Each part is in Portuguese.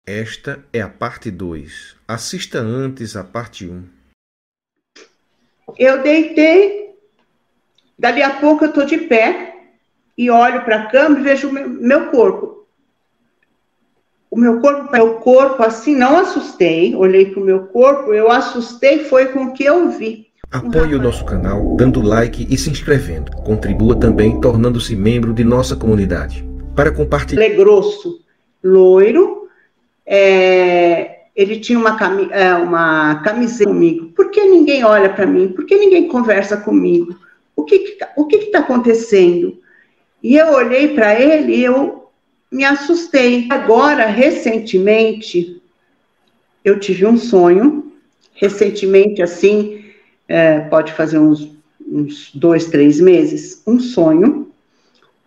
Esta é a parte 2. Assista antes a parte 1. Eu deitei, dali a pouco eu estou de pé e olho para a cama e vejo o meu corpo. O meu corpo assim, não assustei, olhei para o meu corpo, eu assustei, foi com o que eu vi. Apoie o nosso canal dando like e se inscrevendo. Contribua também tornando-se membro de nossa comunidade. Para compartilhar. Ele é grosso, loiro, ele tinha uma camiseta comigo. Por que ninguém olha para mim? Por que ninguém conversa comigo? O que está acontecendo? E eu olhei para ele e eu me assustei. Agora, recentemente, eu tive um sonho, recentemente, assim, pode fazer uns 2, 3 meses, um sonho,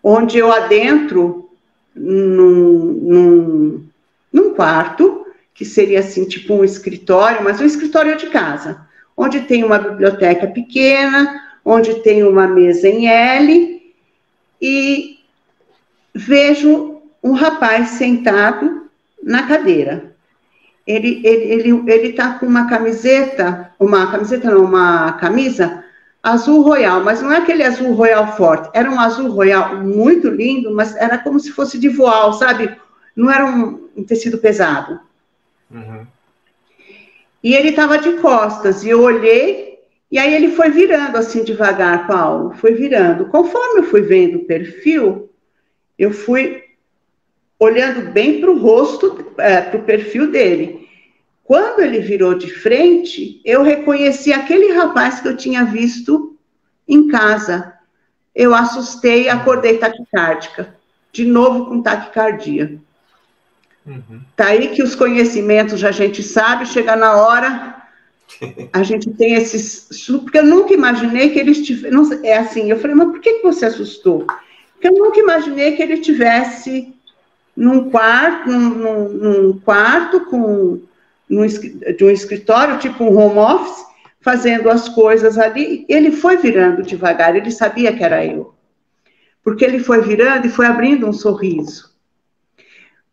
onde eu adentro num quarto, que seria assim, tipo um escritório, mas um escritório de casa, onde tem uma biblioteca pequena, onde tem uma mesa em L, e vejo um rapaz sentado na cadeira. Ele está com uma camisa azul royal, mas não é aquele azul royal forte, era um azul royal muito lindo, mas era como se fosse de voal, sabe? Não era um tecido pesado. Uhum. E ele estava de costas, e eu olhei, e aí ele foi virando assim devagar, Paulo, foi virando. Conforme eu fui vendo o perfil, eu fui olhando bem para o rosto, para o perfil dele. Quando ele virou de frente, eu reconheci aquele rapaz que eu tinha visto em casa. Eu assustei, acordei taquicárdica. De novo com taquicardia. Uhum. Tá aí que os conhecimentos a gente sabe, chega na hora, a gente tem esses... Porque eu nunca imaginei que eles tivessem... É assim, eu falei, mas por que você assustou? Porque eu nunca imaginei que ele tivesse num quarto de um escritório, tipo um home office, fazendo as coisas ali. Ele foi virando devagar, ele sabia que era eu. Porque ele foi virando e foi abrindo um sorriso.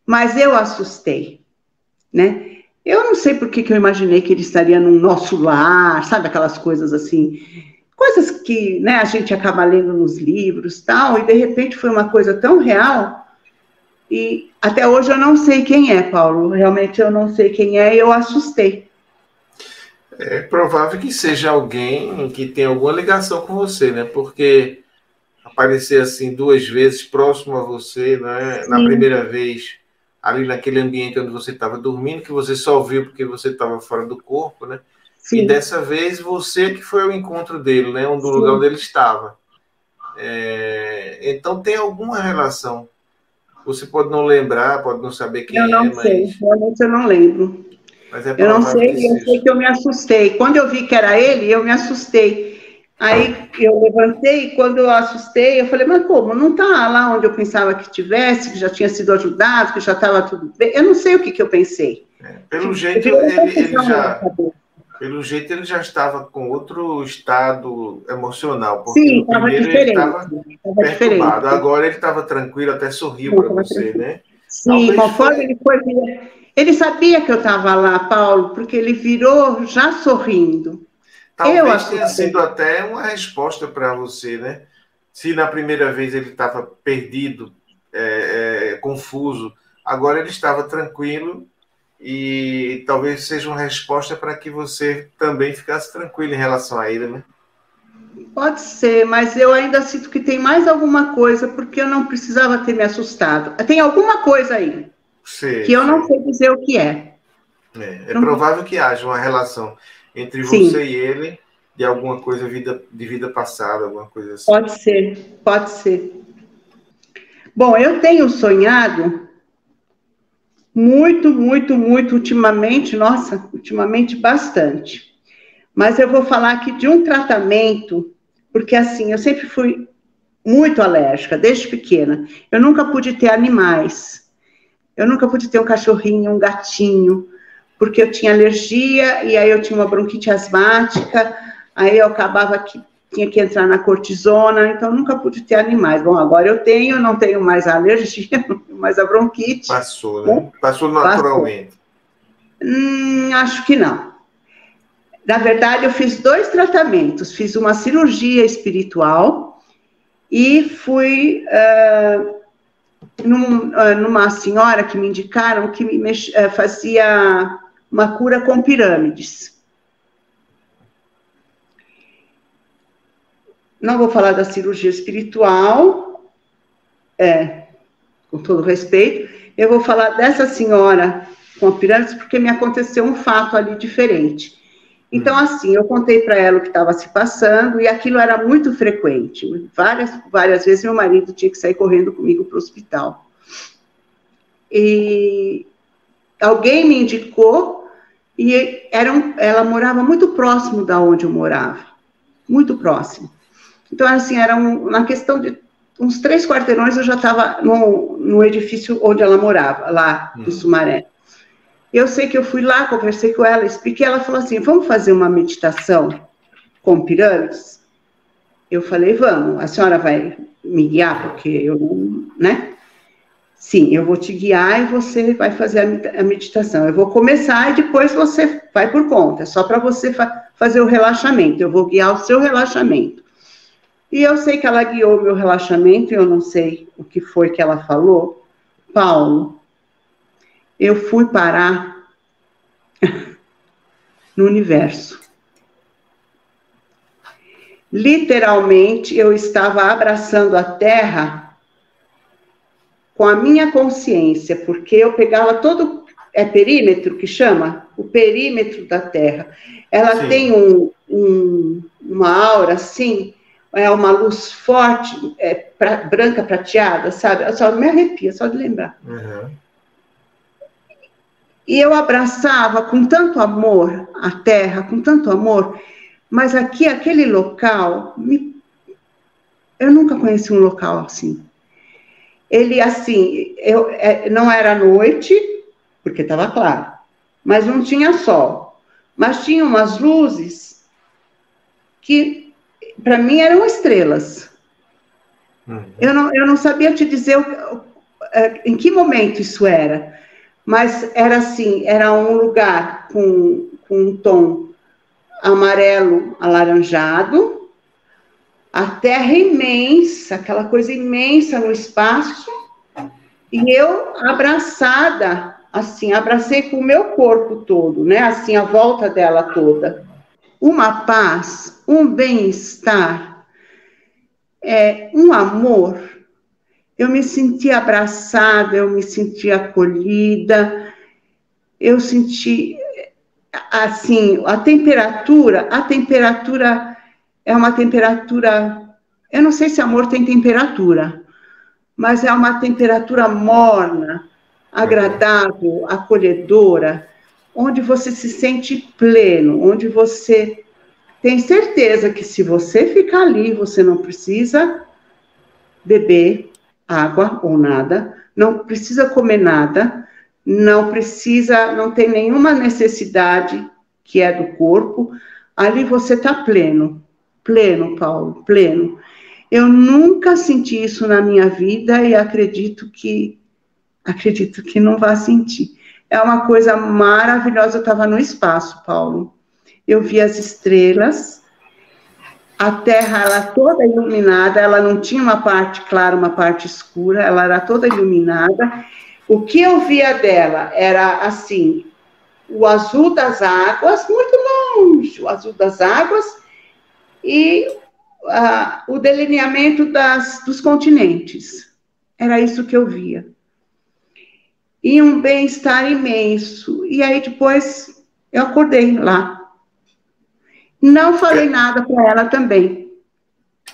Mas eu assustei, né? Eu não sei por que eu imaginei que ele estaria no nosso lar, sabe, aquelas coisas assim, coisas que, né, a gente acaba lendo nos livros, tal, e de repente foi uma coisa tão real, e até hoje eu não sei quem é, Paulo, realmente eu não sei quem é, e eu assustei. É provável que seja alguém que tem alguma ligação com você, né? Porque aparecer assim 2 vezes próximo a você, né? Na primeira vez, ali naquele ambiente onde você estava dormindo, que você só viu porque você estava fora do corpo, né? Sim. E dessa vez você que foi ao encontro dele, né? Do lugar onde ele estava. Então tem alguma relação. Você pode não lembrar, pode não saber quem eu não sei, realmente eu não lembro. Mas é eu não sei, que eu sei que eu me assustei. Quando eu vi que era ele, eu me assustei. Aí eu levantei, e quando eu assustei, eu falei, mas como? Não está lá onde eu pensava que tivesse, que já tinha sido ajudado, que já estava tudo bem. Eu não sei o que eu pensei. Pelo jeito, ele já estava com outro estado emocional, porque sim, no primeiro ele estava perturbado, diferente. agora ele estava tranquilo, até sorriu para você, tranquilo, né? Sim, conforme ele foi... Ele sabia que eu estava lá, Paulo, porque ele virou já sorrindo. Talvez tenha sido até uma resposta para você, né? Se na primeira vez ele estava perdido, confuso, agora ele estava tranquilo e talvez seja uma resposta para que você também ficasse tranquilo em relação a ele, né? Pode ser, mas eu ainda sinto que tem mais alguma coisa, porque eu não precisava ter me assustado. Tem alguma coisa aí, que eu não sei dizer o que é. É provável que haja uma relação entre você e ele, de alguma coisa de vida passada, alguma coisa assim. Pode ser, pode ser. Bom, eu tenho sonhado muito, muito, muito ultimamente, nossa, ultimamente bastante. Mas eu vou falar aqui de um tratamento, porque assim, eu sempre fui muito alérgica, desde pequena. Eu nunca pude ter animais. Eu nunca pude ter um cachorrinho, um gatinho, porque eu tinha alergia, e aí eu tinha uma bronquite asmática, aí eu acabava que tinha que entrar na cortisona, então nunca pude ter animais. Bom, agora eu tenho, não tenho mais a alergia, não tenho mais a bronquite. Passou, né? Passou naturalmente. Acho que não. Na verdade, eu fiz 2 tratamentos. Fiz uma cirurgia espiritual e fui numa senhora que me indicaram que fazia uma cura com pirâmides. Não vou falar da cirurgia espiritual, com todo respeito. Eu vou falar dessa senhora com pirâmides porque me aconteceu um fato ali diferente. Então, assim, eu contei para ela o que estava se passando e aquilo era muito frequente. Várias vezes meu marido tinha que sair correndo comigo para o hospital. E alguém me indicou e ela morava muito próximo da onde eu morava. Muito próximo. Então, assim, na questão de uns 3 quarteirões, eu já estava no edifício onde ela morava, lá do Sumaré. Eu sei que eu fui lá, conversei com ela, expliquei, ela falou assim, vamos fazer uma meditação com pirâmides? Eu falei, vamos, a senhora vai me guiar, porque eu não, né? Sim, eu vou te guiar e você vai fazer a meditação. Eu vou começar e depois você vai por conta, só para você fazer o relaxamento, eu vou guiar o seu relaxamento. E eu sei que ela guiou o meu relaxamento, eu não sei o que foi que ela falou. Paulo, eu fui parar no universo. Literalmente, eu estava abraçando a Terra com a minha consciência, porque eu pegava todo... É perímetro que chama? O perímetro da Terra. Ela Sim. tem uma aura, assim... É uma luz forte, branca prateada, sabe? Só me arrepia, só de lembrar. Uhum. E eu abraçava com tanto amor a terra, com tanto amor, mas aquele local, eu nunca conheci um local assim. Ele, assim, não era noite, porque estava claro, mas não tinha sol. Mas tinha umas luzes que... para mim eram estrelas. Uhum. Eu não sabia te dizer em que momento isso era, mas era assim, era um lugar com um tom amarelo alaranjado, a terra imensa, aquela coisa imensa no espaço, e eu abraçada, assim, abracei com o meu corpo todo, né, assim, a volta dela toda. Uma paz, um bem-estar, um amor. Eu me senti abraçada, eu me senti acolhida, eu senti, assim, a temperatura é uma temperatura, eu não sei se amor tem temperatura, mas é uma temperatura morna, agradável, acolhedora, onde você se sente pleno, onde você tem certeza que se você ficar ali, você não precisa beber água ou nada, não precisa comer nada, não tem nenhuma necessidade que é do corpo, ali você está pleno, Paulo, pleno. Eu nunca senti isso na minha vida e acredito que não vai sentir. É uma coisa maravilhosa. Eu estava no espaço, Paulo. Eu vi as estrelas, a Terra ela toda iluminada, ela não tinha uma parte clara, uma parte escura, ela era toda iluminada. O que eu via dela era, assim, o azul das águas, muito longe, o azul das águas, e o delineamento dos continentes. Era isso que eu via. E um bem-estar imenso. E aí, depois, eu acordei lá. Não falei nada para ela também.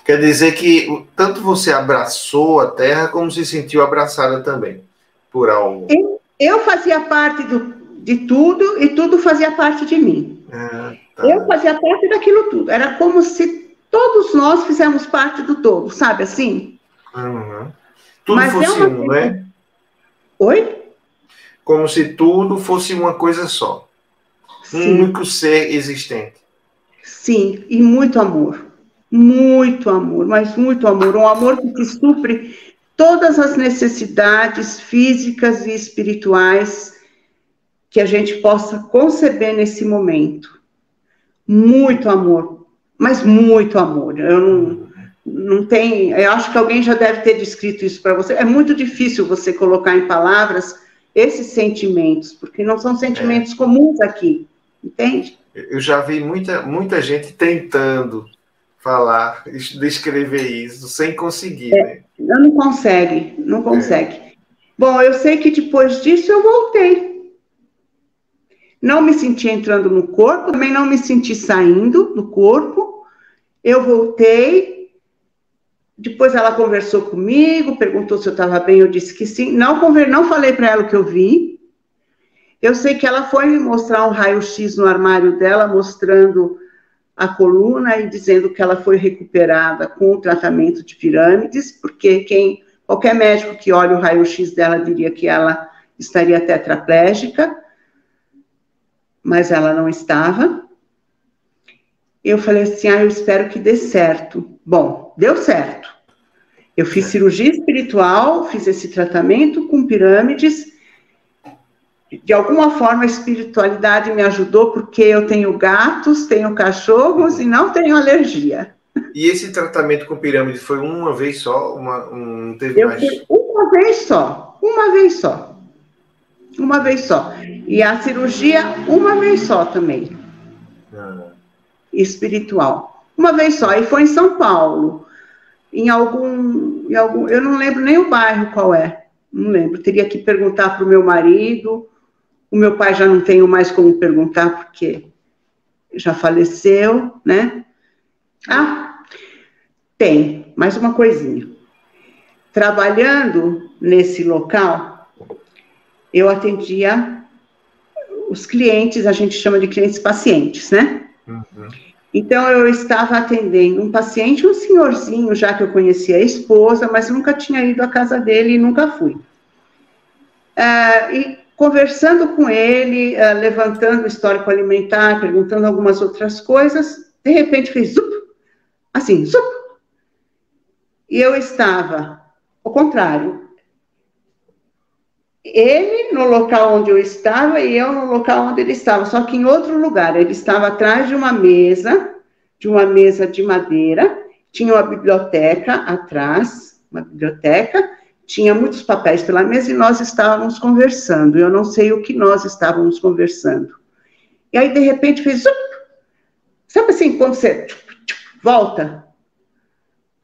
Quer dizer que tanto você abraçou a Terra, como se sentiu abraçada também, por algo. Eu fazia parte de tudo, e tudo fazia parte de mim. Tá. Eu fazia parte daquilo tudo. Era como se todos nós fizéssemos parte do todo, sabe assim? Uhum. Tudo fosse um, né? Oi? Como se tudo fosse uma coisa só. Sim. Um único ser existente. Sim, e muito amor. muito amor, mas muito amor, um amor que supre todas as necessidades físicas e espirituais que a gente possa conceber nesse momento. Muito amor, mas muito amor. Eu não tenho, eu acho que alguém já deve ter descrito isso para você. É muito difícil você colocar em palavras esses sentimentos, porque não são sentimentos comuns aqui, entende? Eu já vi muita gente tentando falar, descrever isso, sem conseguir, né? Não consegue, não consegue. Bom, eu sei que depois disso eu voltei. Não me senti entrando no corpo, também não me senti saindo do corpo. Eu voltei. Depois ela conversou comigo, perguntou se eu estava bem, eu disse que sim. Não falei para ela o que eu vi. Eu sei que ela foi me mostrar um raio-x no armário dela, mostrando a coluna e dizendo que ela foi recuperada com o tratamento de pirâmides, porque qualquer médico que olha o raio-x dela diria que ela estaria tetraplégica, mas ela não estava. Eu falei assim, eu espero que dê certo. Bom, deu certo. Eu fiz cirurgia espiritual, fiz esse tratamento com pirâmides. De alguma forma, a espiritualidade me ajudou, porque eu tenho gatos, tenho cachorros e não tenho alergia. E esse tratamento com pirâmide foi uma vez só? Não teve mais? Uma vez só. Uma vez só. E a cirurgia, uma vez só também. Espiritual. Uma vez só. E foi em São Paulo. Em algum... Eu não lembro nem o bairro qual é. Não lembro. Teria que perguntar para o meu marido. O meu pai já não tenho mais como perguntar, porque já faleceu, né? Tem. Mais uma coisinha. Trabalhando nesse local, eu atendia os clientes, a gente chama de clientes pacientes, né? Uhum. Então, eu estava atendendo um paciente, um senhorzinho, já que eu conhecia a esposa, mas nunca tinha ido à casa dele e nunca fui. E conversando com ele, levantando o histórico alimentar, perguntando algumas outras coisas, de repente fez zup, assim, zup. E eu estava, ao contrário, ele no local onde eu estava e eu no local onde ele estava, só que em outro lugar. Ele estava atrás de uma mesa de madeira, tinha uma biblioteca atrás, tinha muitos papéis pela mesa e nós estávamos conversando. Eu não sei o que nós estávamos conversando. E aí, de repente, fez... Sabe assim, quando você volta?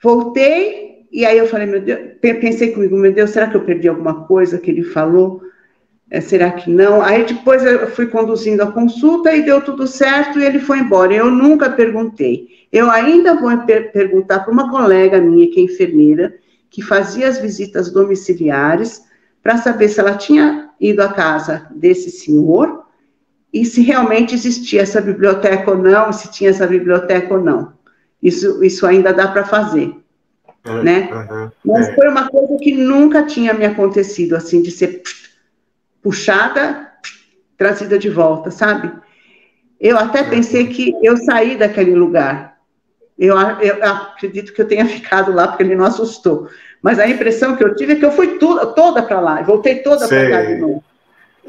Voltei... E aí eu falei, meu Deus, pensei comigo, meu Deus, será que eu perdi alguma coisa que ele falou? Será que não? Aí depois eu fui conduzindo a consulta e deu tudo certo e ele foi embora. Eu nunca perguntei. Eu ainda vou perguntar para uma colega minha, que é enfermeira, que fazia as visitas domiciliares, para saber se ela tinha ido à casa desse senhor e se realmente existia essa biblioteca ou não, se tinha essa biblioteca ou não. Isso ainda dá para fazer. Né? Mas foi uma coisa que nunca tinha me acontecido, assim, de ser puxada, trazida de volta, sabe? Eu até pensei que eu saí daquele lugar. Eu acredito que eu tenha ficado lá porque ele não assustou. Mas a impressão que eu tive é que eu fui toda para lá, voltei toda para cá de novo.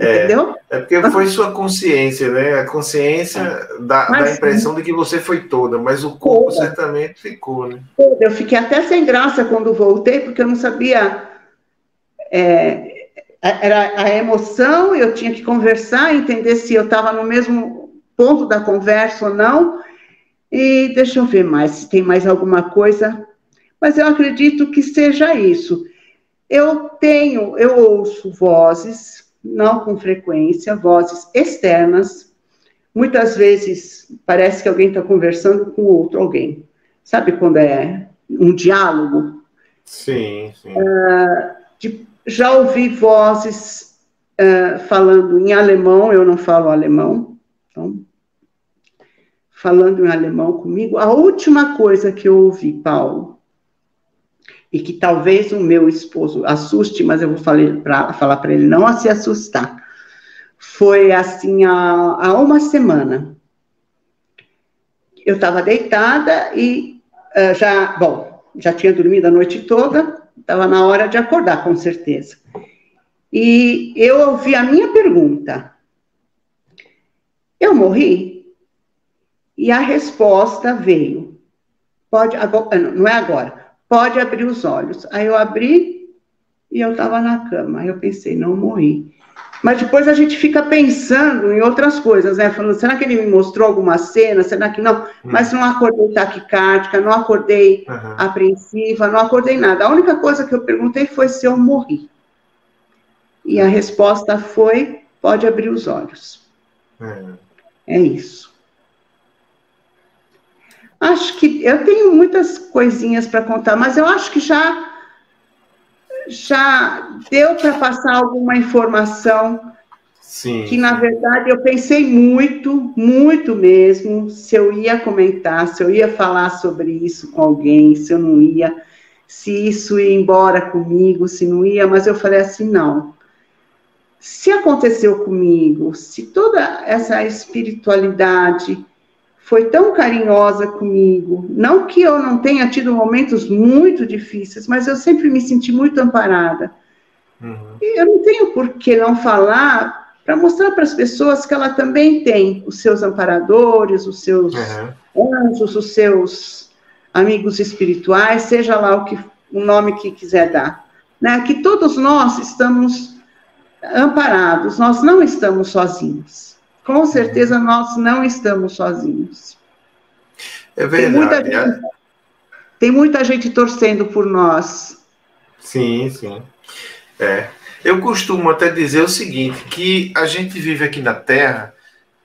Entendeu? É porque foi sua consciência, né? A consciência dá a impressão de que você foi toda, mas o corpo certamente ficou, né? Eu fiquei até sem graça quando voltei, porque eu não sabia... Era a emoção, eu tinha que conversar, entender se eu estava no mesmo ponto da conversa ou não. E deixa eu ver mais, se tem mais alguma coisa. Mas eu acredito que seja isso. Eu ouço vozes... não com frequência, vozes externas. Muitas vezes parece que alguém está conversando com outro alguém. Sabe quando é um diálogo? Sim, sim. Já ouvi vozes falando em alemão, eu não falo alemão, então, falando em alemão comigo. A última coisa que eu ouvi, Paulo, e que talvez o meu esposo assuste, mas eu vou falar para ele não se assustar, foi assim, há uma semana. Eu estava deitada e já tinha dormido a noite toda, estava na hora de acordar, com certeza. E eu ouvi a minha pergunta: eu morri? E a resposta veio: não é agora, pode abrir os olhos. Aí eu abri e eu estava na cama. Aí eu pensei, não morri. Mas depois a gente fica pensando em outras coisas, né? Falando, será que ele me mostrou alguma cena? Será que não? Mas não acordei taquicárdica, não acordei apreensiva, não acordei nada. A única coisa que eu perguntei foi se eu morri. E a resposta foi, pode abrir os olhos. É isso. Acho que eu tenho muitas coisinhas para contar, mas eu acho que já deu para passar alguma informação. Sim. Que, na verdade, eu pensei muito, muito mesmo, se eu ia comentar, se eu ia falar sobre isso com alguém, se eu não ia, se isso ia embora comigo, se não ia, mas eu falei assim, não. Se aconteceu comigo, se toda essa espiritualidade foi tão carinhosa comigo, não que eu não tenha tido momentos muito difíceis, mas eu sempre me senti muito amparada. E eu não tenho por que não falar para mostrar para as pessoas que ela também tem os seus amparadores, os seus anjos, os seus amigos espirituais, seja lá o nome que quiser dar. Né? Que todos nós estamos amparados, nós não estamos sozinhos. Com certeza nós não estamos sozinhos. É verdade. Tem muita gente torcendo por nós. Sim, sim. Eu costumo até dizer o seguinte, que a gente vive aqui na Terra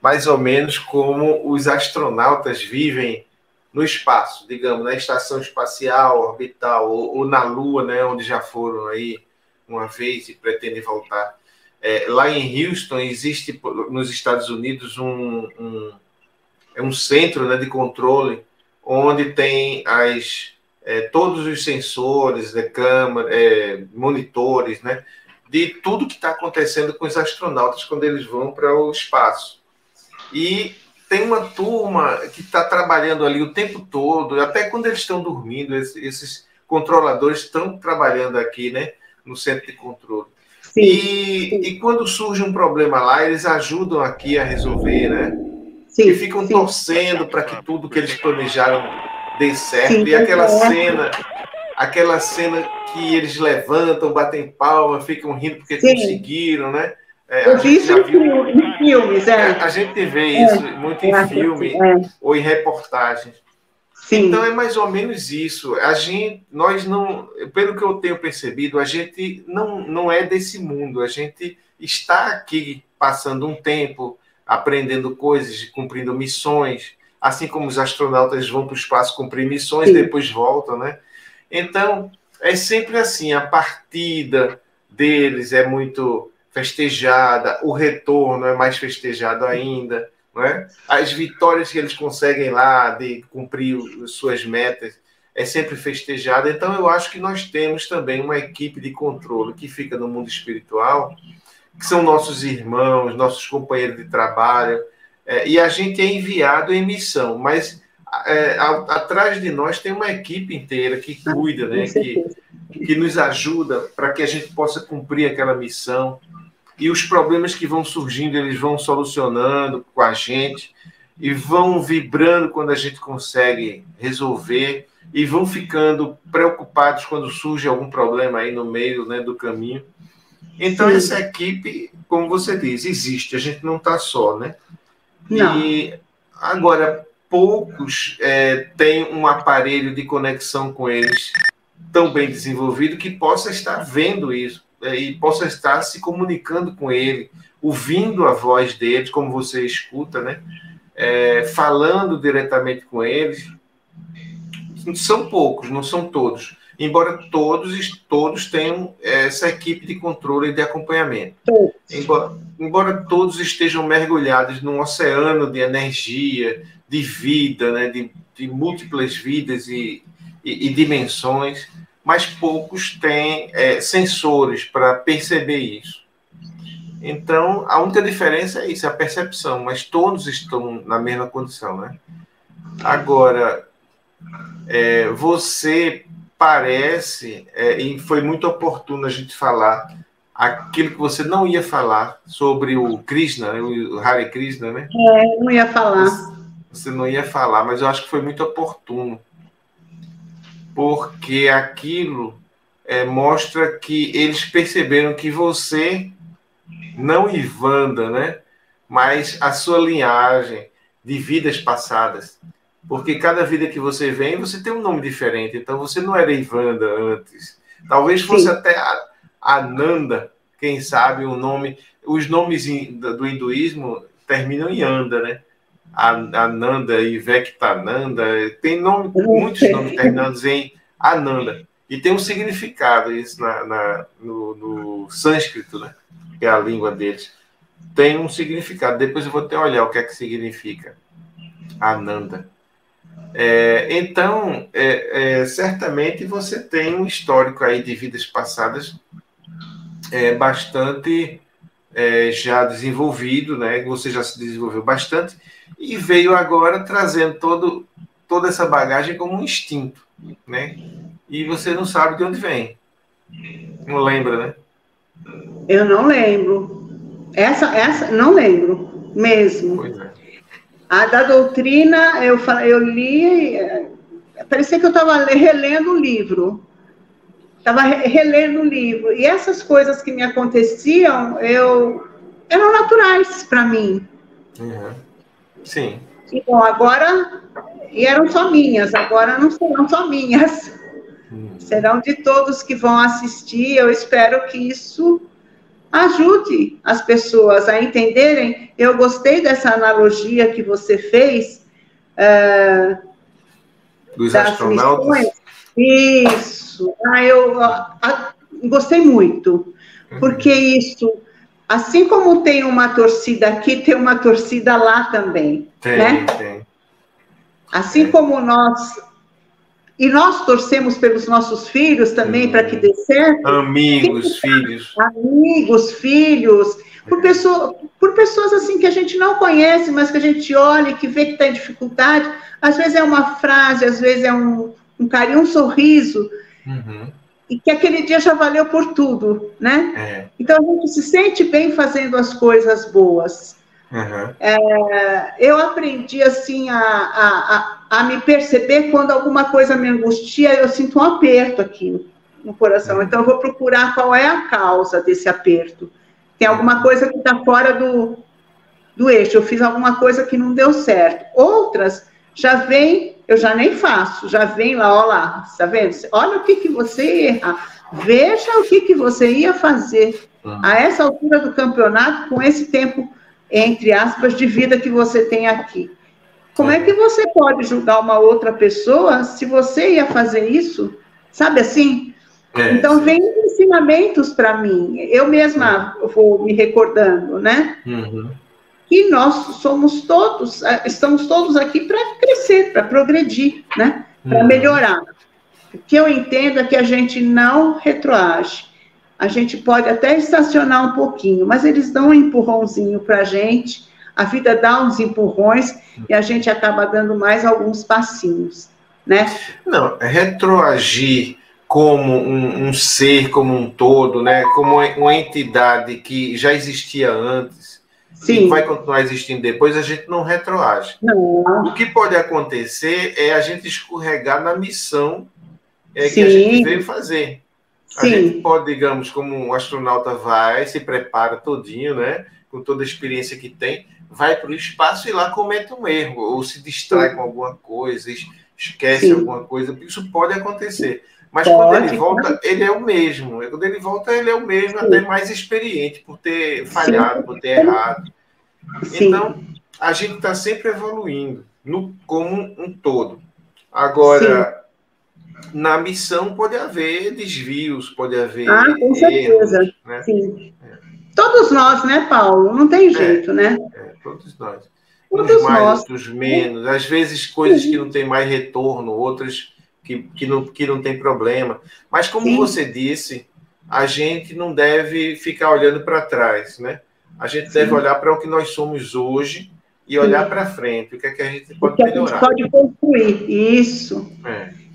mais ou menos como os astronautas vivem no espaço, digamos, na estação espacial, orbital, ou na Lua, né, onde já foram aí uma vez e pretendem voltar. Lá em Houston existe, nos Estados Unidos, um centro, né, de controle, onde tem todos os sensores, câmera, monitores, né, de tudo que está acontecendo com os astronautas quando eles vão para o espaço. E tem uma turma que está trabalhando ali o tempo todo, até quando eles estão dormindo, esses controladores estão trabalhando aqui, né, no centro de controle. Sim. E quando surge um problema lá, eles ajudam aqui a resolver, né? Sim, e ficam torcendo para que tudo que eles planejaram dê certo. Sim, e aquela cena que eles levantam, batem palma, ficam rindo porque conseguiram, né? Eu vi isso em filmes. A gente vê isso muito em filme ou em reportagens. Sim. Então é mais ou menos isso. Nós não, pelo que eu tenho percebido, a gente não é desse mundo. A gente está aqui passando um tempo aprendendo coisas, cumprindo missões, assim como os astronautas vão para o espaço cumprir missões, depois voltam, né? Então é sempre assim. A partida deles é muito festejada, o retorno é mais festejado ainda. Não é? As vitórias que eles conseguem lá de cumprir suas metas é sempre festejada. Então eu acho que nós temos também uma equipe de controle que fica no mundo espiritual, que são nossos irmãos, nossos companheiros de trabalho, e a gente é enviado em missão, mas atrás de nós tem uma equipe inteira que cuida, né? que nos ajuda para que a gente possa cumprir aquela missão. E os problemas que vão surgindo, eles vão solucionando com a gente e vão vibrando quando a gente consegue resolver e vão ficando preocupados quando surge algum problema aí no meio, né, do caminho. Então, essa equipe, como você diz, existe, a gente não está só, né? Não. E agora, poucos têm um aparelho de conexão com eles tão bem desenvolvido que possa estar vendo isso. E possa estar se comunicando com ele, ouvindo a voz deles, como você escuta, né? Falando diretamente com eles. São poucos, não são todos. Embora todos tenham essa equipe de controle e de acompanhamento. Embora todos estejam mergulhados num oceano de energia, de vida, né? de múltiplas vidas e dimensões, mas poucos têm sensores para perceber isso. Então, a única diferença é isso, a percepção, mas todos estão na mesma condição, né? Agora, Você parece, e foi muito oportuno a gente falar aquilo que você não ia falar sobre o Krishna, o Hare Krishna, né? Não ia falar. Você não ia falar, mas eu acho que foi muito oportuno, porque aquilo mostra que eles perceberam que você, não Ivanda, né? Mas a sua linhagem de vidas passadas. Porque cada vida que você vem, você tem um nome diferente. Então, você não era Ivanda antes. Talvez fosse até Ananda, quem sabe o nome... Os nomes do hinduísmo terminam em Anda, né? Ananda, Ivektananda, tem muitos nomes terminados em Ananda. E tem um significado isso no sânscrito, né? Que é a língua deles. Tem um significado. Depois eu vou até olhar o que é que significa Ananda. Então, certamente você tem um histórico aí de vidas passadas bastante já desenvolvido, né? Você já se desenvolveu bastante e veio agora trazendo toda essa bagagem como um instinto, né? E você não sabe de onde vem. Não lembra, né? Eu não lembro. Essa não lembro mesmo. Pois é. A da doutrina, eu li, parecia que eu estava relendo o livro. Estava relendo o livro. E essas coisas que me aconteciam, eram naturais para mim. Uhum. Sim. E, bom, agora, e eram só minhas, agora não serão só minhas. Serão de todos que vão assistir. Eu espero que isso ajude as pessoas a entenderem. Eu gostei dessa analogia que você fez. Dos astronautas? Missões. Isso. Eu gostei muito. Porque isso, assim como tem uma torcida aqui, tem uma torcida lá também. Tem. Assim como nós... E nós torcemos pelos nossos filhos também, para que dê certo. Amigos, filhos. Amigos, filhos. Por pessoas assim que a gente não conhece, mas que a gente olha e que vê que está em dificuldade. Às vezes é uma frase, às vezes é um carinho, um sorriso. Uhum. E que aquele dia já valeu por tudo, né? Então a gente se sente bem fazendo as coisas boas. Uhum. Eu aprendi assim a me perceber quando alguma coisa me angustia, eu sinto um aperto aqui no coração. Então eu vou procurar qual é a causa desse aperto. Tem alguma coisa que está fora do eixo, eu fiz alguma coisa que não deu certo. Outras já vem, eu já nem faço, já vem lá, olha lá, tá vendo? Olha o que você erra, veja o que você ia fazer a essa altura do campeonato com esse tempo, entre aspas, de vida que você tem aqui. Como é que você pode julgar uma outra pessoa se você ia fazer isso? Sabe assim? Então, vem ensinamentos para mim. Eu mesma vou me recordando, né? Uhum. Que nós estamos todos aqui para crescer, para progredir, né? Para melhorar. O que eu entendo é que a gente não retroage. A gente pode até estacionar um pouquinho, mas eles dão um empurrãozinho para a gente, a vida dá uns empurrões e a gente acaba dando mais alguns passinhos, né? Não, retroagir como um ser, como um todo, né? Como uma entidade que já existia antes, Sim. E vai continuar existindo depois, a gente não retroage. Não. O que pode acontecer é a gente escorregar na missão que a Sim. gente veio fazer. A Sim. gente pode, digamos, como um astronauta vai, se prepara todinho, né? Com toda a experiência que tem, vai para o espaço e lá comete um erro, ou se distrai com alguma coisa, esquece alguma coisa. Isso pode acontecer. Mas quando ele volta, ele é o mesmo. Quando ele volta, ele é o mesmo, até mais experiente, por ter falhado, por ter errado. Então, a gente está sempre evoluindo, como um todo. Agora, na missão pode haver desvios, pode haver com certeza. erros, né? Sim. Todos nós, né, Paulo? Não tem jeito, né? Todos nós. Todos uns mais, nós. outros menos. Às vezes, coisas que não tem mais retorno, outras que não tem problema. Mas, como você disse, a gente não deve ficar olhando para trás, né? A gente deve olhar para o que nós somos hoje e olhar para frente, o que é que a gente pode O que a gente melhorar. pode construir, isso.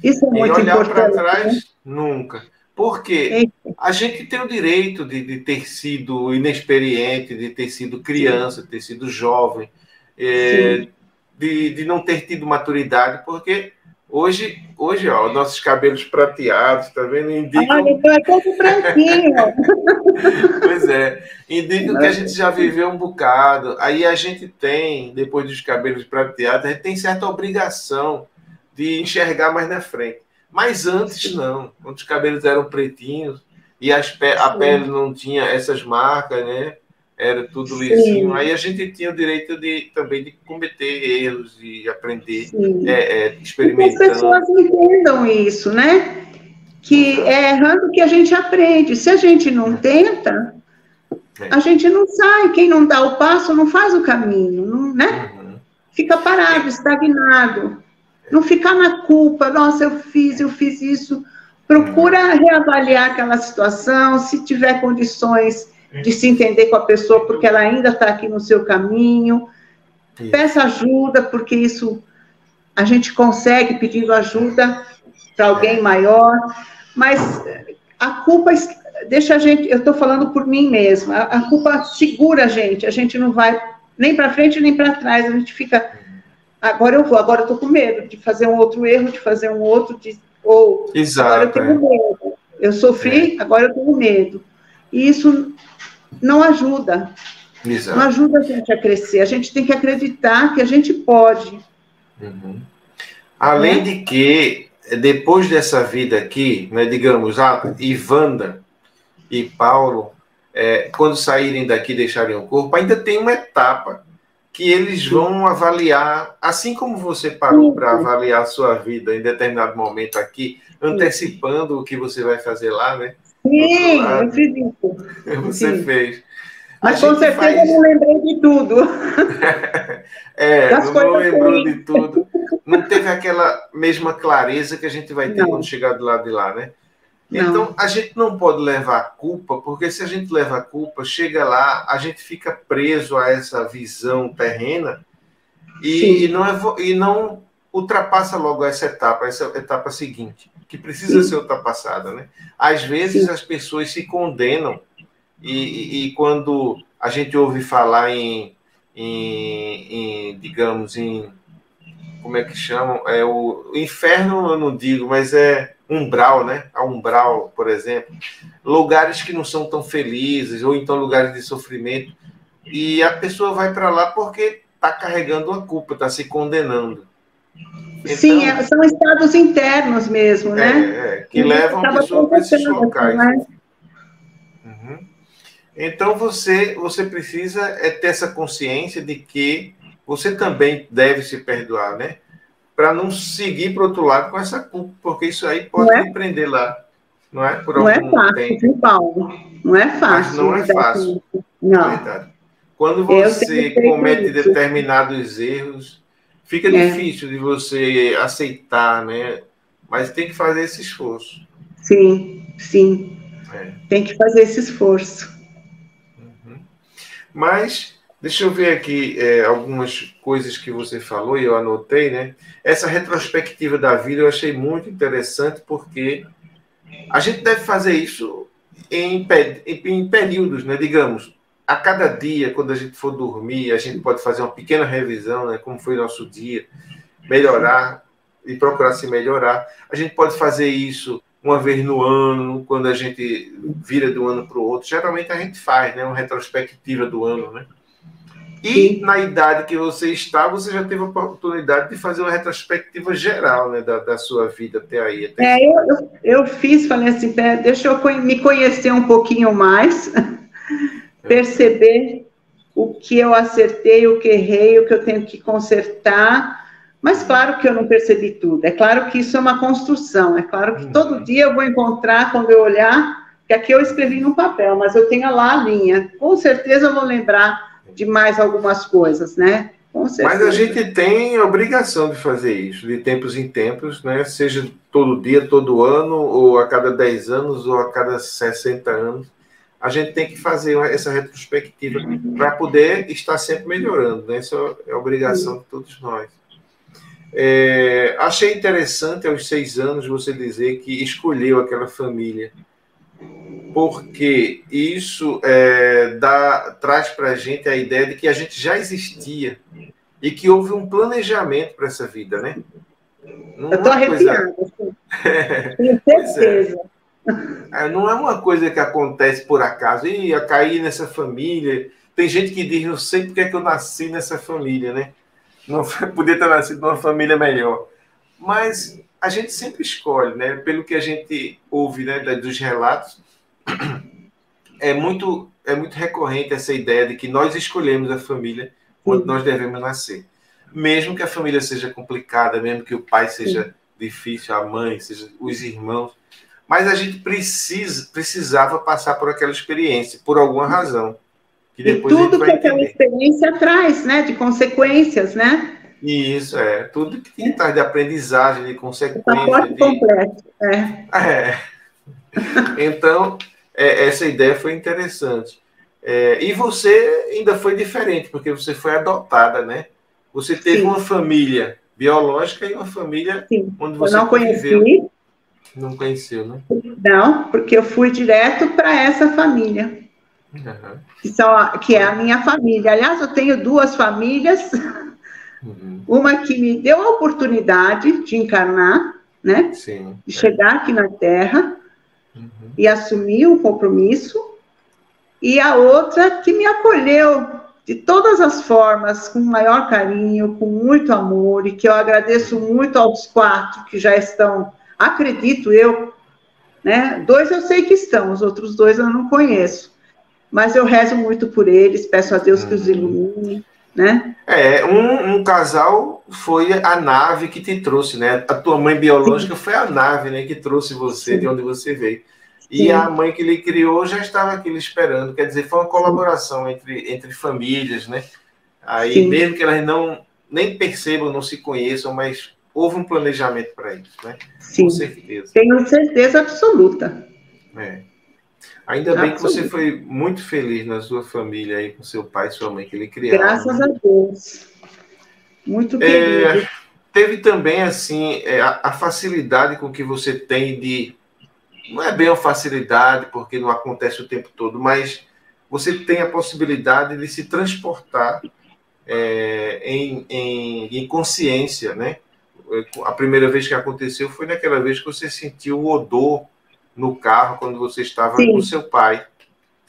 Isso é E muito olhar para importante. trás, Né? nunca. Porque a gente tem o direito de ter sido inexperiente, de ter sido criança, de ter sido jovem, de não ter tido maturidade, porque hoje ó, nossos cabelos prateados, tá vendo? Indicam... então é todo branquinho. Pois é, indicam que a gente já viveu um bocado. Aí a gente tem, depois dos cabelos prateados, a gente tem certa obrigação de enxergar mais na frente. Mas antes não, quando os cabelos eram pretinhos e a pele não tinha essas marcas, né? Era tudo lisinho. Aí a gente tinha o direito também de cometer erros e aprender experimentando. Que as pessoas entendam isso, né? Que é errando que a gente aprende. Se a gente não tenta, a gente não sai. Quem não dá o passo não faz o caminho, não, né? Fica parado, estagnado. Não ficar na culpa, nossa, eu fiz isso. Procura reavaliar aquela situação, se tiver condições de se entender com a pessoa, porque ela ainda está aqui no seu caminho. Peça ajuda, porque isso a gente consegue pedindo ajuda para alguém maior. Mas a culpa deixa a gente, eu estou falando por mim mesma, a culpa segura a gente não vai nem para frente nem para trás, a gente fica... Agora eu estou com medo de fazer um outro erro, de fazer um outro, Exato, agora eu tenho medo. Eu sofri, agora eu tenho medo. E isso não ajuda. Exato. Não ajuda a gente a crescer. A gente tem que acreditar que a gente pode. Além de que, depois dessa vida aqui, né, digamos, a Ivanda e Paulo, quando saírem daqui e deixarem o corpo, ainda tem uma etapa que eles vão avaliar, assim como você parou para avaliar a sua vida em determinado momento aqui, antecipando o que você vai fazer lá, né? Sim, eu fiz isso. Você fez. Mas com certeza eu não lembrei de tudo. Não lembrou de tudo. Não teve aquela mesma clareza que a gente vai ter quando chegar do lado de lá, né? Então, a gente não pode levar a culpa, porque se a gente leva a culpa, chega lá, a gente fica preso a essa visão terrena e não ultrapassa logo essa etapa seguinte, que precisa ser ultrapassada, né? Às vezes as pessoas se condenam e quando a gente ouve falar digamos, como é que chamam? O inferno eu não digo, mas umbral, né? A umbral, por exemplo. Lugares que não são tão felizes, ou então lugares de sofrimento. E a pessoa vai para lá porque está carregando a culpa, está se condenando. Então, sim, são estados internos mesmo, né? Que levam a pessoa para esses locais. Né? Então, você precisa ter essa consciência de que você também deve se perdoar, né? Para não seguir para o outro lado com essa culpa, porque isso aí pode me prender lá, não é? Por não é fácil, viu, Paulo? Não é fácil. Mas não é fácil. Não. Verdade. Quando você comete determinados erros, fica difícil de você aceitar, né? Mas tem que fazer esse esforço. Sim. Tem que fazer esse esforço. Mas, deixa eu ver aqui algumas coisas que você falou e eu anotei, né? Essa retrospectiva da vida eu achei muito interessante porque a gente deve fazer isso em períodos, né? Digamos, a cada dia, quando a gente for dormir, a gente pode fazer uma pequena revisão, né? Como foi nosso dia, melhorar e procurar se melhorar. A gente pode fazer isso uma vez no ano, quando a gente vira de um ano para o outro. Geralmente a gente faz, né? Uma retrospectiva do ano, né? E na idade que você está, você já teve a oportunidade de fazer uma retrospectiva geral, né, da sua vida até aí. Eu fiz, falei assim, deixa eu me conhecer um pouquinho mais, perceber o que eu acertei, o que errei, o que eu tenho que consertar, mas claro que eu não percebi tudo. É claro que isso é uma construção, é claro que todo dia eu vou encontrar, quando eu olhar, que aqui eu escrevi no papel, mas eu tenho lá a linha. Com certeza eu vou lembrar de mais algumas coisas, né? Com certeza. Mas a gente tem a obrigação de fazer isso, de tempos em tempos, né? Seja todo dia, todo ano, ou a cada 10 anos, ou a cada 60 anos. a gente tem que fazer essa retrospectiva para poder estar sempre melhorando, né? Isso é obrigação de todos nós. Achei interessante, aos 6 anos, você dizer que escolheu aquela família, porque isso traz para a gente a ideia de que a gente já existia e que houve um planejamento para essa vida, né? Eu estou arrepiada. Tenho certeza. Não é uma coisa que acontece por acaso. Ia cair nessa família. Tem gente que diz, não sei porque é que eu nasci nessa família, né? Não podia ter nascido numa família melhor. Mas a gente sempre escolhe, né? Pelo que a gente ouve, né, dos relatos, é muito recorrente essa ideia de que nós escolhemos a família onde nós devemos nascer. Mesmo que a família seja complicada, mesmo que o pai seja difícil, a mãe, seja os irmãos, mas a gente precisava passar por aquela experiência, por alguma razão. Que depois e tudo que aquela experiência traz, né, de consequências, né? Isso, tudo que tem de aprendizagem, de consequência. Pacote completo, Então, essa ideia foi interessante. E você ainda foi diferente, porque você foi adotada, né? Você teve uma família biológica e uma família onde você conviveu. Não conheceu, né? Não, porque eu fui direto para essa família. Que é a minha família. Aliás, eu tenho 2 famílias. Uma que me deu a oportunidade de encarnar, né? De chegar aqui na Terra e assumir um compromisso. E a outra que me acolheu de todas as formas, com maior carinho, com muito amor, e que eu agradeço muito aos 4 que já estão, acredito eu, né? 2 eu sei que estão, os outros 2 eu não conheço. Mas eu rezo muito por eles, peço a Deus que os ilumine, né? Um casal foi a nave que te trouxe, né? A tua mãe biológica foi a nave, né, que trouxe você de onde você veio. E a mãe que lhe criou já estava aqui lhe esperando. Quer dizer, foi uma colaboração entre famílias, né? Aí, mesmo que elas nem percebam, não se conheçam, mas houve um planejamento para isso, né? Sim. Com certeza. Tenho certeza absoluta. Ainda bem que você foi muito feliz na sua família aí, com seu pai e sua mãe, que ele criaram. Graças a Deus. Muito querido. Teve também, assim, a facilidade com que você tem de... Não é bem uma facilidade, porque não acontece o tempo todo, mas você tem a possibilidade de se transportar em consciência, né? A primeira vez que aconteceu foi naquela vez que você sentiu o odor no carro quando você estava com seu pai.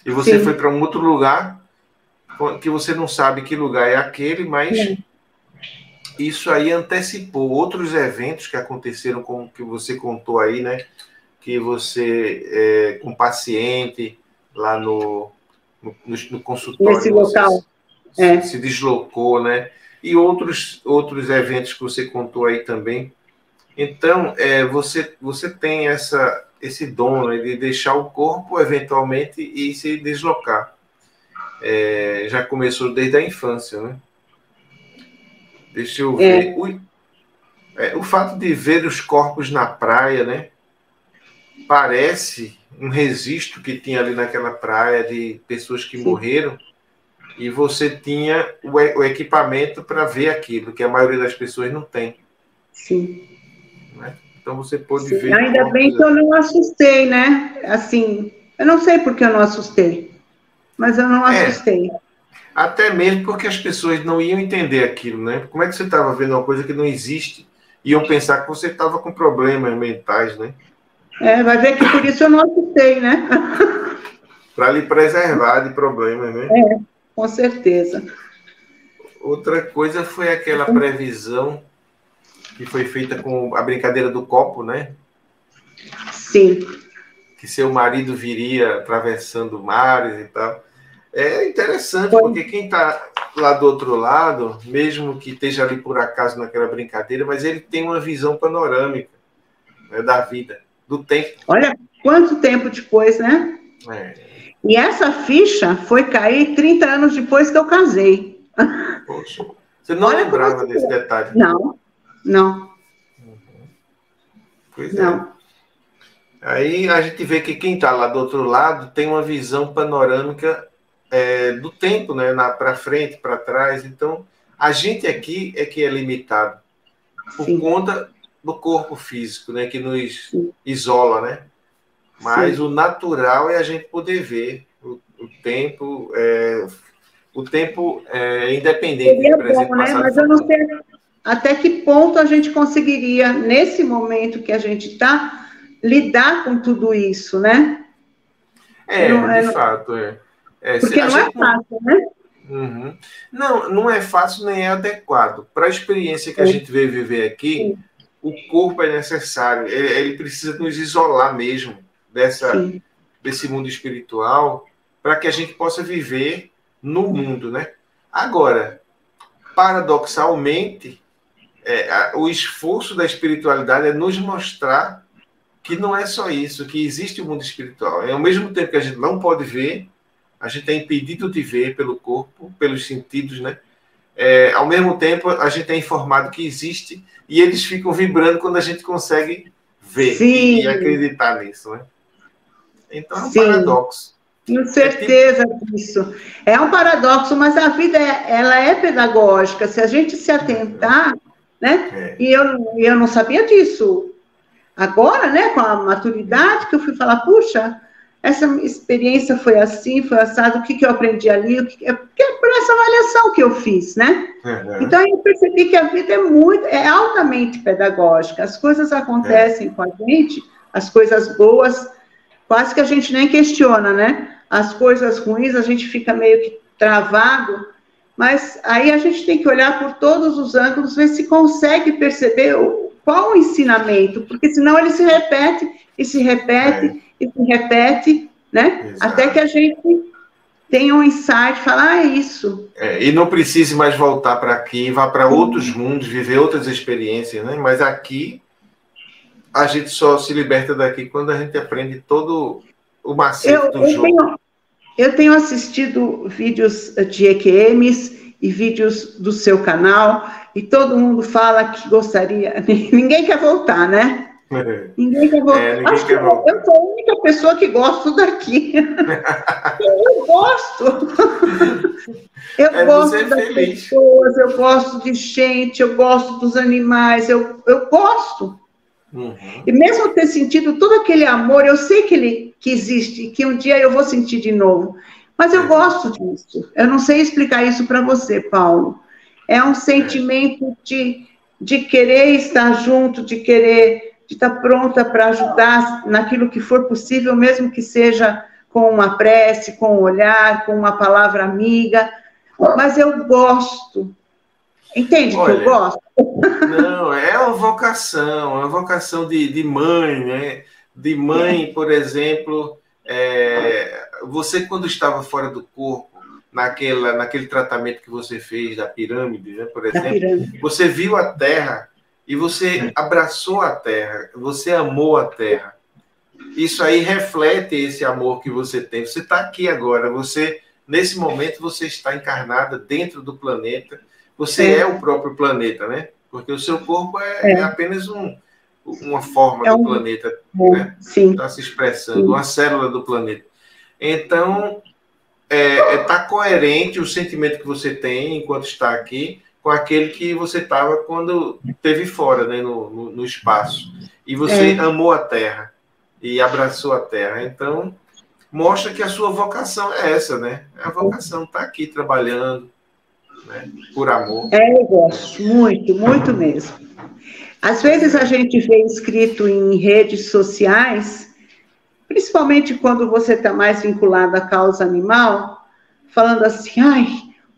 E você foi para um outro lugar que você não sabe que lugar é aquele, mas isso aí antecipou outros eventos que aconteceram, como que você contou aí, né? Que você, com paciente lá no consultório, nesse local, se deslocou, né? E outros eventos que você contou aí também. Então, você tem esse dom, né, de deixar o corpo, eventualmente, e se deslocar. Já começou desde a infância, né? Deixa eu ver. O fato de ver os corpos na praia, né? Parece um registro que tinha ali naquela praia de pessoas que morreram, e você tinha o equipamento para ver aquilo, que a maioria das pessoas não tem. Sim. Né? Então você pôde ver. Ainda bem que eu não assustei, né? Assim, eu não sei porque eu não assustei, mas eu não assustei. Até mesmo porque as pessoas não iam entender aquilo, né? Como é que você estava vendo uma coisa que não existe? Iam pensar que você estava com problemas mentais, né? Vai ver que por isso eu não assustei, né? Para lhe preservar de problemas, né? Com certeza. Outra coisa foi aquela previsão que foi feita com a brincadeira do copo, né? Sim. Que seu marido viria atravessando mares e tal. É interessante, porque quem está lá do outro lado, mesmo que esteja ali por acaso naquela brincadeira, mas ele tem uma visão panorâmica, né, da vida, do tempo. Olha quanto tempo depois, né? E essa ficha foi cair 30 anos depois que eu casei. Poxa, você não lembrava desse detalhe? Não. Pois não. Aí a gente vê que quem está lá do outro lado tem uma visão panorâmica do tempo, né? Para frente, para trás. Então, a gente aqui é que é limitado por Sim. conta do corpo físico, né? Que nos Sim. isola, né? Mas Sim. o natural é a gente poder ver o tempo, independente Seria de presente, bom, né? passado e Mas eu não futuro. sei até que ponto a gente conseguiria, nesse momento que a gente está, lidar com tudo isso, né? De fato, Porque a não é gente não. fácil, né? Uhum. Não, não é fácil nem é adequado. Para a experiência que a gente veio viver aqui, Sim, o corpo é necessário. Ele precisa nos isolar mesmo sim, desse mundo espiritual para que a gente possa viver no mundo, né? Agora, paradoxalmente, o esforço da espiritualidade é nos mostrar que não é só isso, que existe o mundo espiritual. Ao mesmo tempo que a gente não pode ver, a gente é impedido de ver pelo corpo, pelos sentidos, né? Ao mesmo tempo, a gente é informado que existe e eles ficam vibrando quando a gente consegue ver e sim, acreditar nisso, né? Então é um sim. paradoxo. Tenho Tipo, certeza disso. É um paradoxo, mas a vida ela é pedagógica. Se a gente se atentar, né? é, E eu não sabia disso. Agora, né, com a maturidade, que eu fui falar, puxa, essa experiência foi assim, foi assado, o que, que eu aprendi ali, porque é por essa avaliação que eu fiz, né? uhum, Então, eu percebi que a vida é altamente pedagógica. As coisas acontecem com a gente, as coisas boas, quase que a gente nem questiona, né? As coisas ruins, a gente fica meio que travado, mas aí a gente tem que olhar por todos os ângulos, ver se consegue perceber qual o ensinamento, porque senão ele se repete, e se repete, e se repete, né? exato. Até que a gente tenha um insight, falar, é isso. E não precise mais voltar para aqui, vá para outros mundos, viver outras experiências, né? Mas aqui a gente só se liberta daqui quando a gente aprende todo o macete do jogo. Eu tenho assistido vídeos de EQMs e vídeos do seu canal, e todo mundo fala que gostaria. Ninguém quer voltar, né? Ninguém quer voltar. Ninguém Acho que quer voltar. eu sou a única pessoa que gosto daqui. Eu gosto. Eu gosto das pessoas, eu gosto de gente, eu gosto dos animais, eu gosto. Uhum. E mesmo ter sentido todo aquele amor, eu sei que existe, que um dia eu vou sentir de novo. Mas eu gosto disso. Eu não sei explicar isso para você, Paulo. É um sentimento de querer estar junto, de estar pronta para ajudar naquilo que for possível, mesmo que seja com uma prece, com um olhar, com uma palavra amiga. Mas eu gosto. Entende que eu gosto? Não, é uma vocação de mãe, né? De mãe, por exemplo, você quando estava fora do corpo, naquele tratamento que você fez da pirâmide, né, por exemplo, você viu a Terra e você abraçou a Terra, você amou a Terra. Isso aí reflete esse amor que você tem. Você está aqui agora, nesse momento você está encarnada dentro do planeta, você é o próprio planeta, né? Porque o seu corpo é apenas uma forma do planeta, né? Está se expressando, uma célula do planeta. Então, está coerente o sentimento que você tem enquanto está aqui com aquele que você estava quando esteve fora, né? No espaço. E você amou a Terra e abraçou a Terra. Então, mostra que a sua vocação é essa, né? A vocação está aqui trabalhando, né? Por amor. Eu gosto, muito, muito mesmo. Às vezes a gente vê escrito em redes sociais, principalmente quando você está mais vinculado à causa animal, falando assim, ai,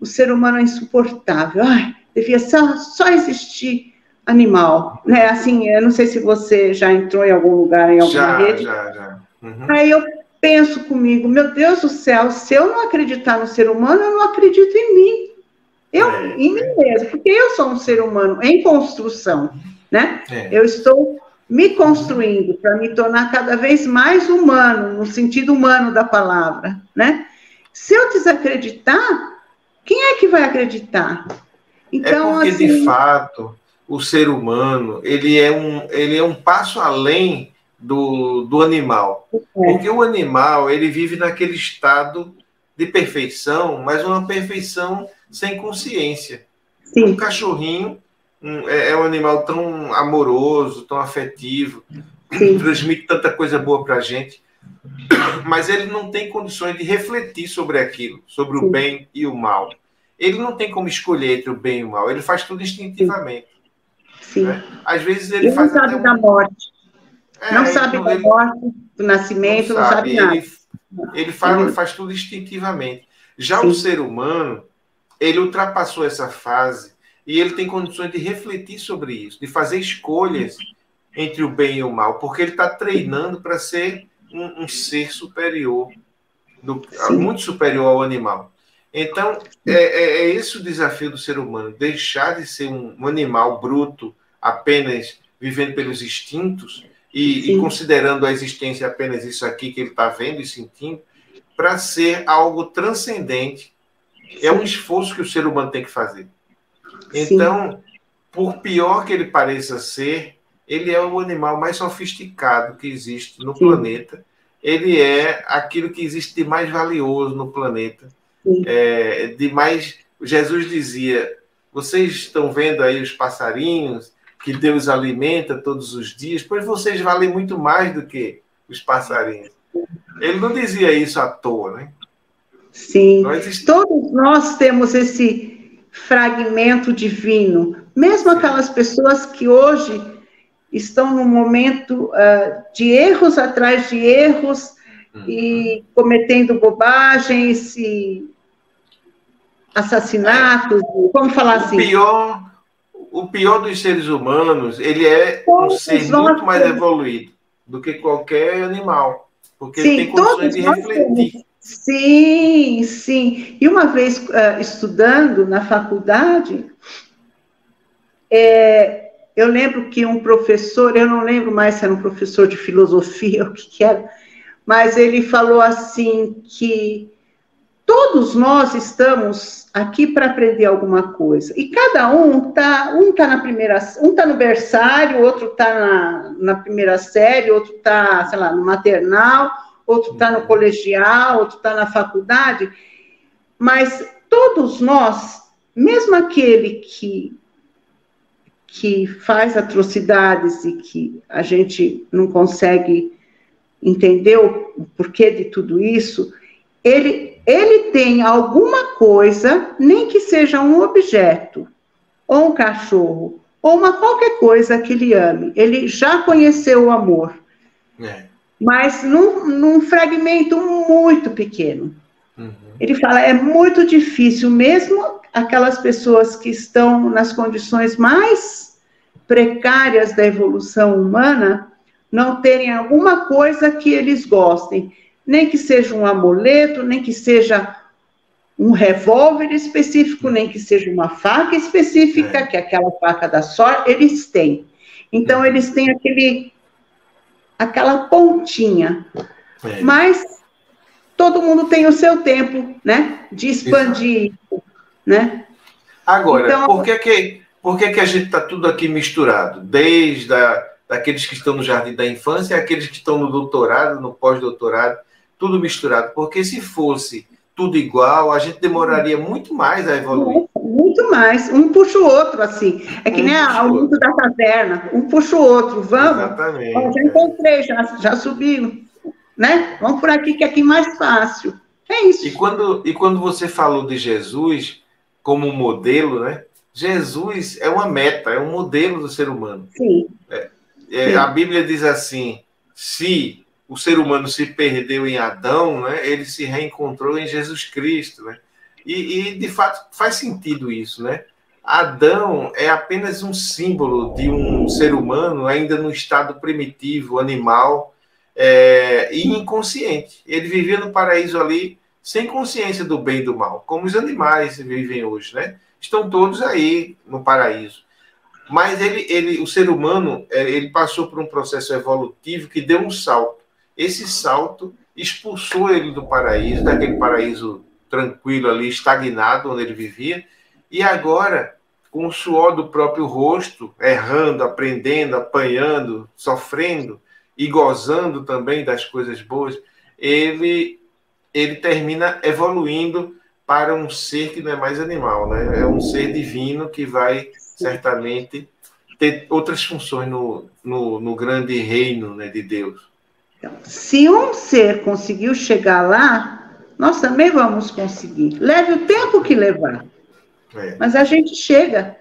o ser humano é insuportável, ai, devia só existir animal, né? Assim, eu não sei se você já entrou em algum lugar, em alguma rede. Já. Uhum. Aí eu penso comigo, meu Deus do céu, se eu não acreditar no ser humano, eu não acredito em mim. Em mim mesmo, porque eu sou um ser humano em construção, né? Eu estou me construindo para me tornar cada vez mais humano, no sentido humano da palavra, né? Se eu desacreditar, quem é que vai acreditar? Então, porque, assim, de fato, o ser humano, ele é um passo além do animal. Porque o animal, ele vive naquele estado de perfeição, mas uma perfeição sem consciência. Sim. Um cachorrinho é um animal tão amoroso, tão afetivo, sim, transmite tanta coisa boa para a gente, mas ele não tem condições de refletir sobre aquilo, sobre sim, o bem e o mal. Ele não tem como escolher entre o bem e o mal, ele faz tudo instintivamente. Sim. Né? Às vezes ele faz não sabe da morte. Não sabe da morte, do nascimento, não sabe nada. Ele faz tudo instintivamente. Já sim, o ser humano, ele ultrapassou essa fase e ele tem condições de refletir sobre isso, de fazer escolhas entre o bem e o mal, porque ele está treinando para ser um ser superior, muito superior ao animal. Então, é esse o desafio do ser humano, deixar de ser um animal bruto, apenas vivendo pelos instintos e considerando a existência apenas isso aqui que ele está vendo e sentindo, para ser algo transcendente. É um esforço que o ser humano tem que fazer. Então, por pior que ele pareça ser, ele é o animal mais sofisticado que existe no planeta. Ele é aquilo que existe de mais valioso no planeta. De mais... Jesus dizia, vocês estão vendo aí os passarinhos que Deus alimenta todos os dias, pois vocês valem muito mais do que os passarinhos. Ele não dizia isso à toa, né? Sim, todos nós temos esse fragmento divino, mesmo aquelas pessoas que hoje estão num momento de erros atrás de erros e cometendo bobagens e assassinatos, vamos falar assim. O pior dos seres humanos, ele é um ser muito mais evoluído do que qualquer animal, porque ele tem condições de refletir. Sim, sim. E uma vez estudando na faculdade, eu lembro que um professor, eu não lembro mais se era um professor de filosofia ou o que era, mas ele falou assim que todos nós estamos aqui para aprender alguma coisa. E cada um tá na primeira, um tá no berçário, outro tá na primeira série, outro tá, sei lá, no maternal, outro está no colegial, outro está na faculdade, mas todos nós, mesmo aquele que faz atrocidades e que a gente não consegue entender o porquê de tudo isso, ele tem alguma coisa, nem que seja um objeto, ou um cachorro, ou qualquer coisa que ele ame. Ele já conheceu o amor. Mas num fragmento muito pequeno. Ele fala, é muito difícil, mesmo aquelas pessoas que estão nas condições mais precárias da evolução humana, não terem alguma coisa que eles gostem, nem que seja um amuleto, nem que seja um revólver específico, nem que seja uma faca específica, que é aquela faca da sorte, eles têm. Então, eles têm aquela pontinha. Mas todo mundo tem o seu tempo, né? De expandir, né? Agora, então, por que a gente está tudo aqui misturado? Desde daqueles que estão no jardim da infância, aqueles que estão no doutorado, no pós-doutorado, tudo misturado. Porque se fosse tudo igual, a gente demoraria muito mais a evoluir. Muito mais. Um puxa o outro, assim. É que nem o mundo da caverna. Um puxa o outro. Vamos. Exatamente. Já encontrei, já subi, né? Vamos por aqui, que é aqui mais fácil. É isso. E quando você falou de Jesus como modelo, né? Jesus é uma meta, é um modelo do ser humano. Sim. Sim. A Bíblia diz assim, se o ser humano se perdeu em Adão, né? Ele se reencontrou em Jesus Cristo, né? E, de fato, faz sentido isso, né? Adão é apenas um símbolo de um ser humano ainda no estado primitivo, animal e inconsciente. Ele vivia no paraíso ali sem consciência do bem e do mal, como os animais vivem hoje, né? Estão todos aí no paraíso. Mas o ser humano, ele passou por um processo evolutivo que deu um salto. Esse salto expulsou ele do paraíso, daquele paraíso tranquilo ali, estagnado, onde ele vivia, e agora, com o suor do próprio rosto, errando, aprendendo, apanhando, sofrendo, e gozando também das coisas boas, ele termina evoluindo para um ser que não é mais animal, né? É um ser divino que vai certamente ter outras funções no grande reino, né, de Deus. Então, se um ser conseguiu chegar lá, nós também vamos conseguir. Leve o tempo que levar. Mas a gente chega.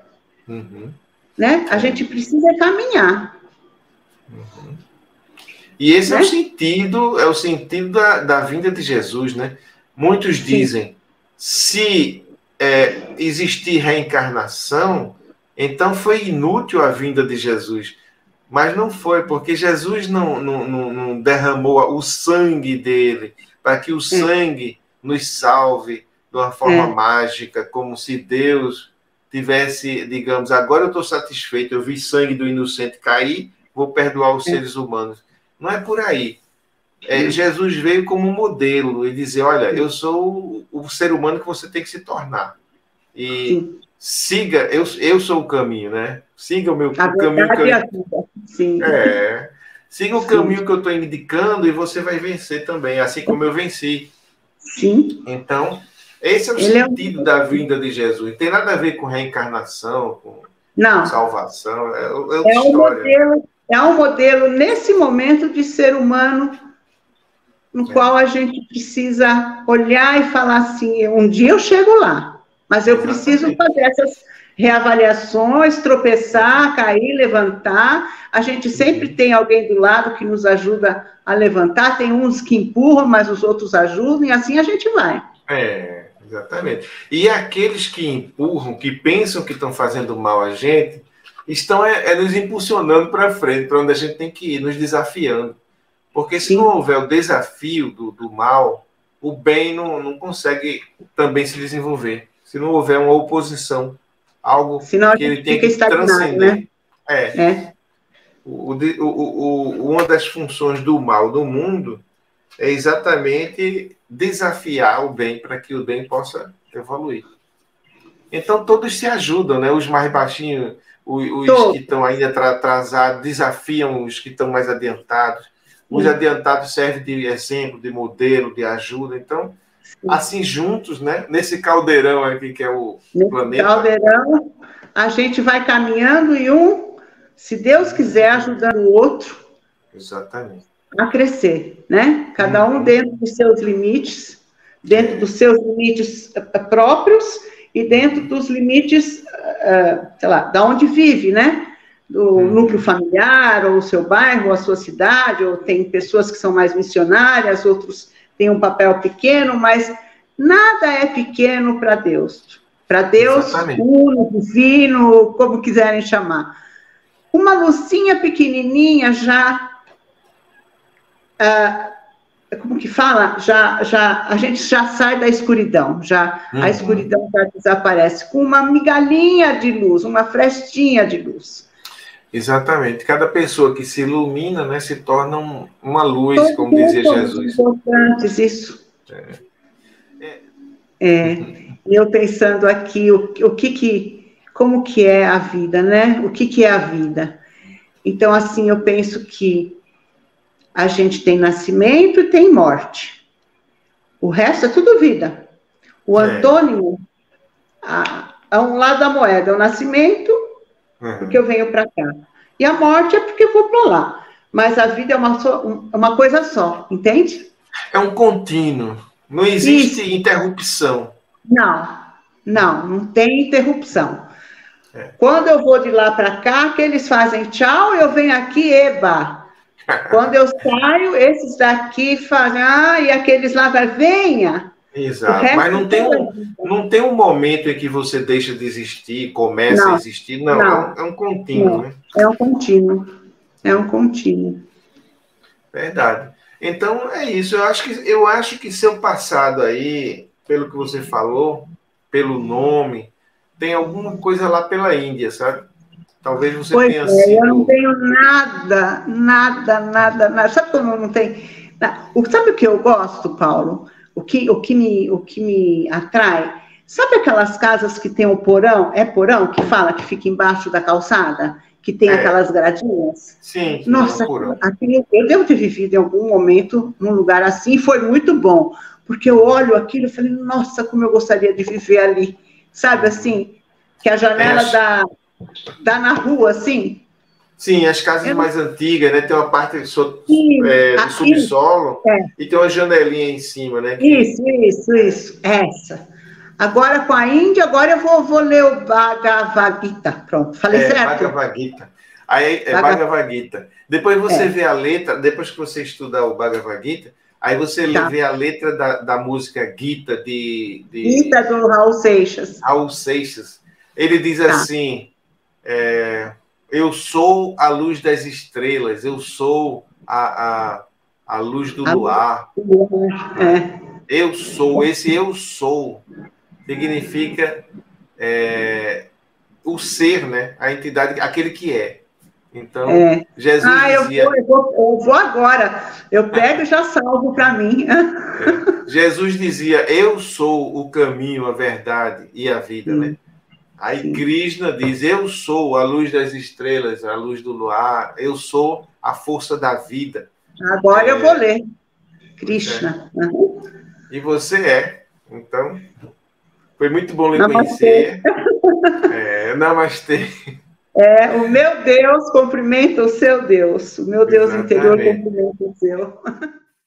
Uhum. Né? A gente precisa caminhar. Uhum. E esse é o sentido da vinda de Jesus, né? Muitos dizem, se existir reencarnação, então foi inútil a vinda de Jesus. Mas não foi, porque Jesus não derramou o sangue dele para que o sangue nos salve de uma forma mágica, como se Deus tivesse, digamos, agora eu estou satisfeito, eu vi sangue do inocente cair, vou perdoar os seres humanos. Não é por aí. Jesus veio como modelo e dizer, olha, eu sou o ser humano que você tem que se tornar. E siga, eu sou o caminho, né? Siga o meu caminho que eu... Siga o caminho que eu estou indicando e você vai vencer também, assim como eu venci. Sim. Então, esse é o sentido da vinda de Jesus. Não tem nada a ver com reencarnação, com salvação. É um modelo, nesse momento, de ser humano, no qual a gente precisa olhar e falar assim, um dia eu chego lá, mas eu preciso fazer essas reavaliações, tropeçar, cair, levantar. A gente sempre tem alguém do lado que nos ajuda a levantar, tem uns que empurram, mas os outros ajudam, e assim a gente vai. Exatamente. E aqueles que empurram, que pensam que estão fazendo mal a gente, estão nos impulsionando para frente, para onde a gente tem que ir, nos desafiando. Porque se não houver o desafio do mal, o bem não consegue também se desenvolver. Se não houver uma oposição, algo que ele tem que transcender. Né? Uma das funções do mal do mundo é exatamente desafiar o bem para que o bem possa evoluir. Então todos se ajudam, né? Os mais baixinhos, os que estão ainda atrasados, desafiam os que estão mais adiantados. Os adiantados servem de exemplo, de modelo, de ajuda. Então, assim juntos, né? Nesse caldeirão aqui que é o planeta. Caldeirão, a gente vai caminhando e se Deus quiser, ajudando o outro. Exatamente. A crescer, né? Cada um dentro dos seus limites, dentro dos seus limites próprios e dentro dos limites, sei lá, da onde vive, né? Do núcleo familiar, ou o seu bairro, ou a sua cidade, ou tem pessoas que são mais missionárias, outros têm um papel pequeno, mas nada é pequeno para Deus. Para Deus, uno, divino, como quiserem chamar. Uma luzinha pequenininha já... como que fala? A gente já sai da escuridão, a escuridão já desaparece, com uma migalhinha de luz, uma frestinha de luz. Exatamente. Cada pessoa que se ilumina, né, se torna uma luz, como dizia Jesus. Importantes, isso. Eu pensando aqui, como que é a vida, né? O que é a vida? Então, assim, eu penso que a gente tem nascimento e tem morte. O resto é tudo vida. O antônimo, a um lado da moeda, é o nascimento, porque eu venho para cá. E a morte é porque eu vou para lá. Mas a vida é uma coisa só, entende? É um contínuo. Não existe interrupção. Não tem interrupção. Quando eu vou de lá para cá, que eles fazem tchau, eu venho aqui, eba. Quando eu saio, esses daqui fazem, e aqueles lá venha. Exato, mas não tem um momento em que você deixa de existir, começa a existir, não. É um contínuo, né? É um contínuo. Verdade. Então, é isso. Eu acho que seu passado aí, pelo que você falou, pelo nome, tem alguma coisa lá pela Índia, sabe? Talvez você tenha sido... Eu não tenho nada. Sabe como eu não tenho? Sabe o que eu gosto, Paulo? O que me atrai? Sabe aquelas casas que tem um porão? É porão que fala que fica embaixo da calçada? que tem aquelas gradinhas. Sim. Nossa, eu devo ter vivido em algum momento num lugar assim, foi muito bom, porque eu olho aquilo e falei, nossa, como eu gostaria de viver ali. Sabe assim, que a janela dá na rua, assim. Sim, as casas mais antigas, né? Tem uma parte do subsolo e tem uma janelinha em cima, né? Isso. Essa. Agora com a Índia, agora eu vou ler o Bhagavad Gita. Pronto, falei certo? Bhagavad Gita. Aí Bhagavad Gita. Depois você vê a letra, depois que você estuda o Bhagavad Gita, aí você vê a letra da música Gita Gita do Raul Seixas. Raul Seixas. Ele diz assim, eu sou a luz das estrelas, eu sou a luz do luar. Eu sou, esse eu sou significa o ser, né? A entidade, aquele que é. Então, Jesus dizia... Eu vou agora. Eu pego e já salvo para mim. Jesus dizia, eu sou o caminho, a verdade e a vida, né? Aí Krishna diz, eu sou a luz das estrelas, a luz do luar, eu sou a força da vida. Agora eu vou ler. Krishna. E você Então, foi muito bom lhe conhecer. Namastê. O meu Deus cumprimenta o seu Deus. O meu Deus interior cumprimenta o seu.